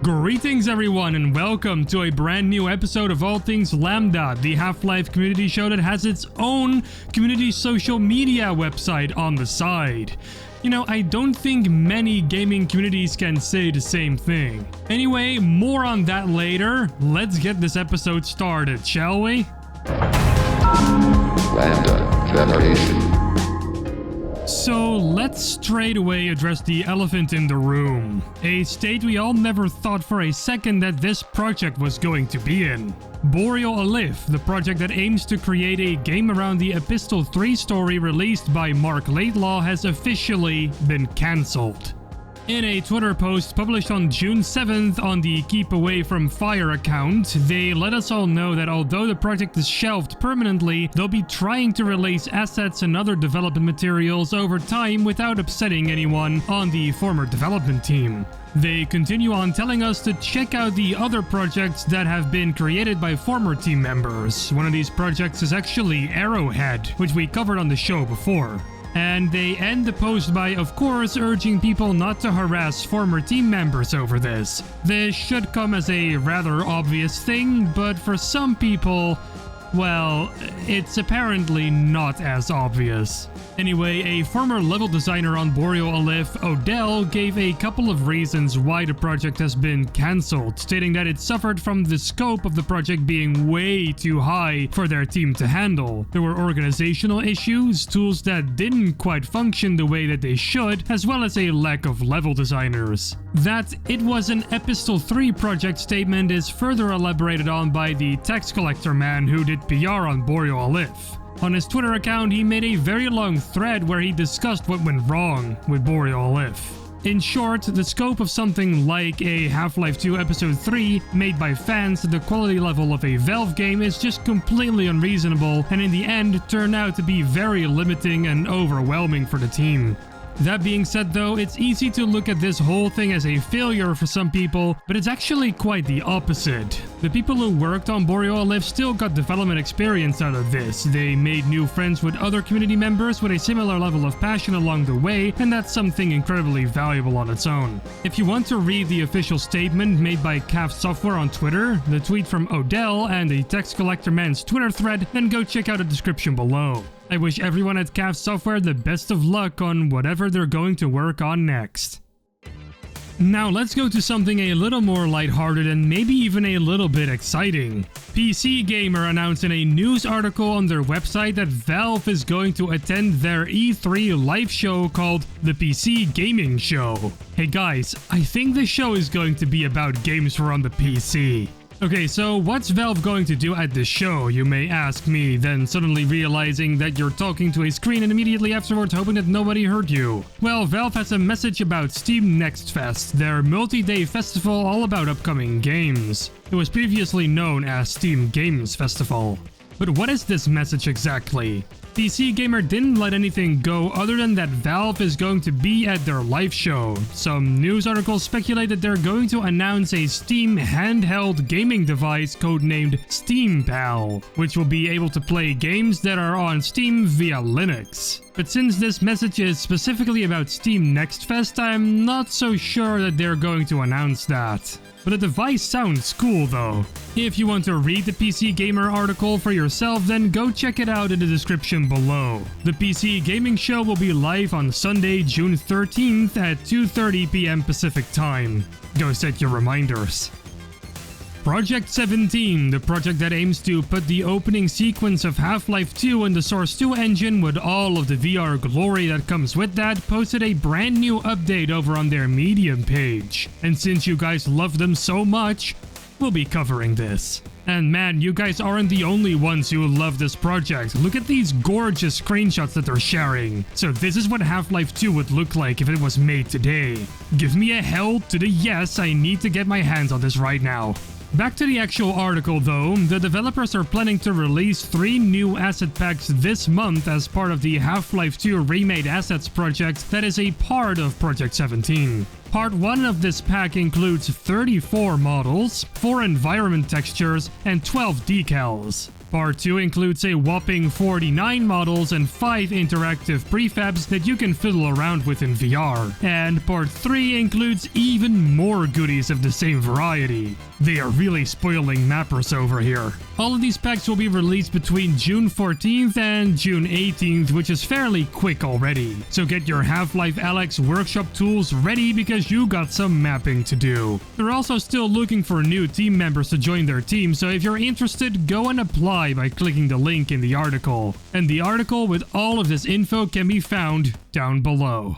Greetings everyone and welcome to a brand new episode of All Things Lambda, the Half-Life community show that has its own community social media website on the side. You know, I don't think many gaming communities can say the same thing. Anyway, more on that later. Let's get this episode started, shall we? LambdaGeneration. So let's straight away address the elephant in the room. A state we all never thought for a second that this project was going to be in. Boreal Alyph, the project that aims to create a game around the Epistle 3 story released by Mark Laidlaw, has officially been cancelled. In a Twitter post published on June 7th on the Keep Away From Fire account, they let us all know that although the project is shelved permanently, they'll be trying to release assets and other development materials over time without upsetting anyone on the former development team. They continue on telling us to check out the other projects that have been created by former team members. One of these projects is actually Arrowhead, which we covered on the show before. And they end the post by, of course, urging people not to harass former team members over this. This should come as a rather obvious thing, but for some people, well, it's apparently not as obvious. Anyway, a former level designer on Boreal Alyph, Odell, gave a couple of reasons why the project has been cancelled, stating that it suffered from the scope of the project being way too high for their team to handle. There were organizational issues, tools that didn't quite function the way that they should, as well as a lack of level designers. That it was an Epistle 3 project statement is further elaborated on by the tax collector man who did PR on Boreal Alyph. On his Twitter account, he made a very long thread where he discussed what went wrong with Boreal Alyph. In short, the scope of something like a Half-Life 2 Episode 3 made by fans at the quality level of a Valve game is just completely unreasonable, and in the end turned out to be very limiting and overwhelming for the team. That being said though, it's easy to look at this whole thing as a failure for some people, but it's actually quite the opposite. The people who worked on Boreal Alyph still got development experience out of this. They made new friends with other community members with a similar level of passion along the way, and that's something incredibly valuable on its own. If you want to read the official statement made by CAF Software on Twitter, the tweet from Odell, and the Text Collector Man's Twitter thread, then go check out the description below. I wish everyone at CAF Software the best of luck on whatever they're going to work on next. Now let's go to something a little more lighthearted and maybe even a little bit exciting. PC Gamer announced in a news article on their website that Valve is going to attend their E3 live show called the PC Gaming Show. Hey guys, I think the show is going to be about games for on the PC. Okay, so what's Valve going to do at this show, you may ask me, then suddenly realizing that you're talking to a screen and immediately afterwards hoping that nobody heard you. Well, Valve has a message about Steam Next Fest, their multi-day festival all about upcoming games. It was previously known as Steam Games Festival. But what is this message exactly? PC Gamer didn't let anything go other than that Valve is going to be at their live show. Some news articles speculate that they're going to announce a Steam handheld gaming device codenamed Steam Pal, which will be able to play games that are on Steam via Linux. But since this message is specifically about Steam Next Fest, I'm not so sure that they're going to announce that. But the device sounds cool though. If you want to read the PC Gamer article for yourself, then go check it out in the description below. The PC Gaming Show will be live on Sunday, June 13th at 2:30 p.m. Pacific Time. Go set your reminders. Project 17, the project that aims to put the opening sequence of Half-Life 2 in the Source 2 engine with all of the VR glory that comes with that, posted a brand new update over on their Medium page. And since you guys love them so much, we'll be covering this. And man, you guys aren't the only ones who love this project. Look at these gorgeous screenshots that they're sharing. So this is what Half-Life 2 would look like if it was made today. Give me a hell to the yes, I need to get my hands on this right now. Back to the actual article though, the developers are planning to release 3 new asset packs this month as part of the Half-Life 2 Remade Assets project that is a part of Project 17. Part 1 of this pack includes 34 models, 4 environment textures, and 12 decals. Part 2 includes a whopping 49 models and 5 interactive prefabs that you can fiddle around with in VR. And Part 3 includes even more goodies of the same variety. They are really spoiling mappers over here. All of these packs will be released between June 14th and June 18th, which is fairly quick already. So get your Half-Life Alyx workshop tools ready because you got some mapping to do. They're also still looking for new team members to join their team, so if you're interested, go and apply by clicking the link in the article. And the article with all of this info can be found down below.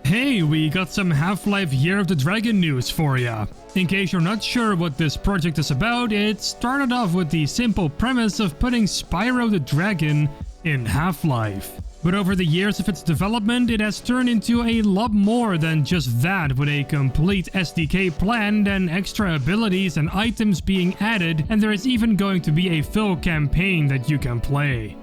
Hey, we got some Half-Life Year of the Dragon news for ya. In case you're not sure what this project is about, it started off with the simple premise of putting Spyro the Dragon in Half-Life. But over the years of its development, it has turned into a lot more than just that, with a complete SDK planned and extra abilities and items being added, and there is even going to be a full campaign that you can play.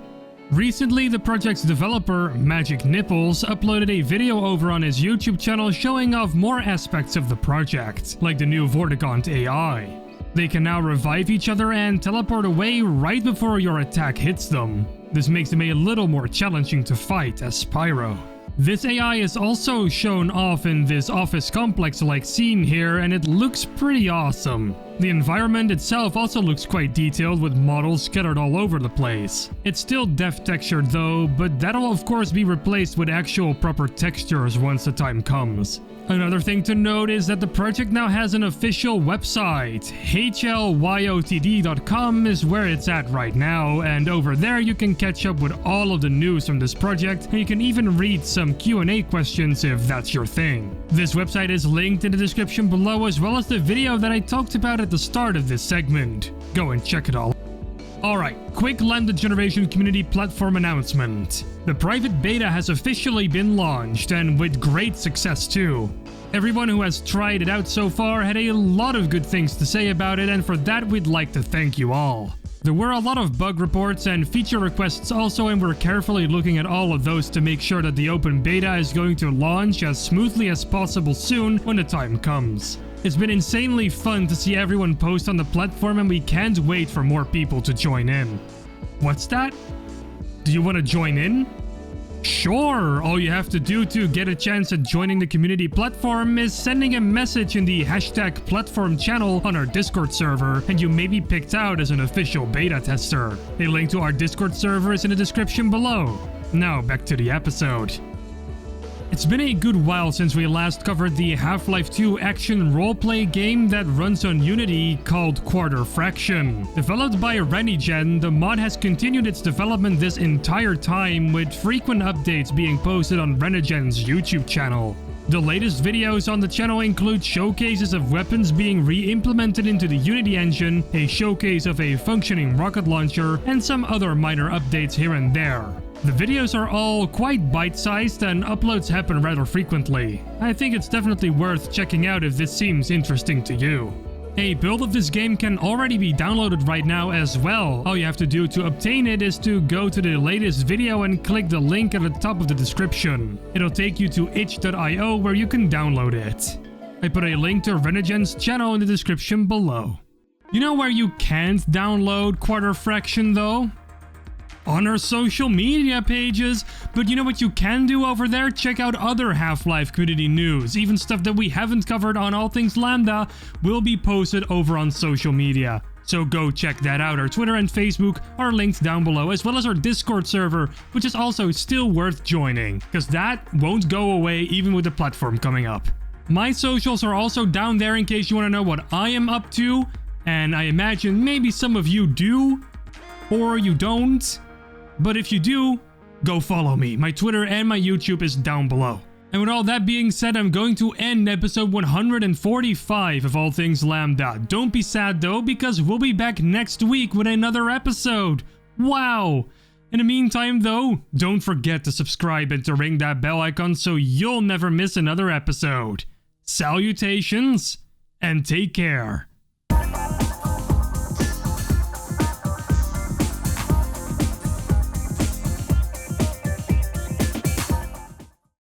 Recently, the project's developer, Magic Nipples, uploaded a video over on his YouTube channel showing off more aspects of the project, like the new Vortigaunt AI. They can now revive each other and teleport away right before your attack hits them. This makes them a little more challenging to fight as Spyro. This AI is also shown off in this office complex-like scene here, and it looks pretty awesome. The environment itself also looks quite detailed, with models scattered all over the place. It's still depth textured though, but that'll of course be replaced with actual proper textures once the time comes. Another thing to note is that the project now has an official website. hlyotd.com is where it's at right now, and over there you can catch up with all of the news from this project, and you can even read some Q&A questions if that's your thing. This website is linked in the description below, as well as the video that I talked about at the start of this segment. Go and check it all. Alright, quick LambdaGeneration community platform announcement. The private beta has officially been launched, and with great success too. Everyone who has tried it out so far had a lot of good things to say about it, and for that we'd like to thank you all. There were a lot of bug reports and feature requests also, and we're carefully looking at all of those to make sure that the open beta is going to launch as smoothly as possible soon when the time comes. It's been insanely fun to see everyone post on the platform, and we can't wait for more people to join in. What's that? Do you want to join in? Sure! All you have to do to get a chance at joining the community platform is sending a message in the #platform channel on our Discord server, and you may be picked out as an official beta tester. A link to our Discord server is in the description below. Now back to the episode. It's been a good while since we last covered the Half-Life 2 action roleplay game that runs on Unity called Quarter Fraction. Developed by ReneGen, the mod has continued its development this entire time, with frequent updates being posted on ReneGen's YouTube channel. The latest videos on the channel include showcases of weapons being re-implemented into the Unity engine, a showcase of a functioning rocket launcher, and some other minor updates here and there. The videos are all quite bite-sized and uploads happen rather frequently. I think it's definitely worth checking out if this seems interesting to you. A build of this game can already be downloaded right now as well. All you have to do to obtain it is to go to the latest video and click the link at the top of the description. It'll take you to itch.io where you can download it. I put a link to ReneGen's channel in the description below. You know where you can't download Quarter Fraction though? On our social media pages. But you know what you can do over there? Check out other Half-Life community news. Even stuff that we haven't covered on All Things Lambda will be posted over on social media. So go check that out. Our Twitter and Facebook are linked down below, as well as our Discord server, which is also still worth joining, because that won't go away even with the platform coming up. My socials are also down there in case you want to know what I am up to, and I imagine maybe some of you do, or you don't. But if you do, go follow me. My Twitter and my YouTube is down below. And with all that being said, I'm going to end episode 145 of All Things Lambda. Don't be sad though, because we'll be back next week with another episode. Wow! In the meantime though, don't forget to subscribe and to ring that bell icon so you'll never miss another episode. Salutations, and take care.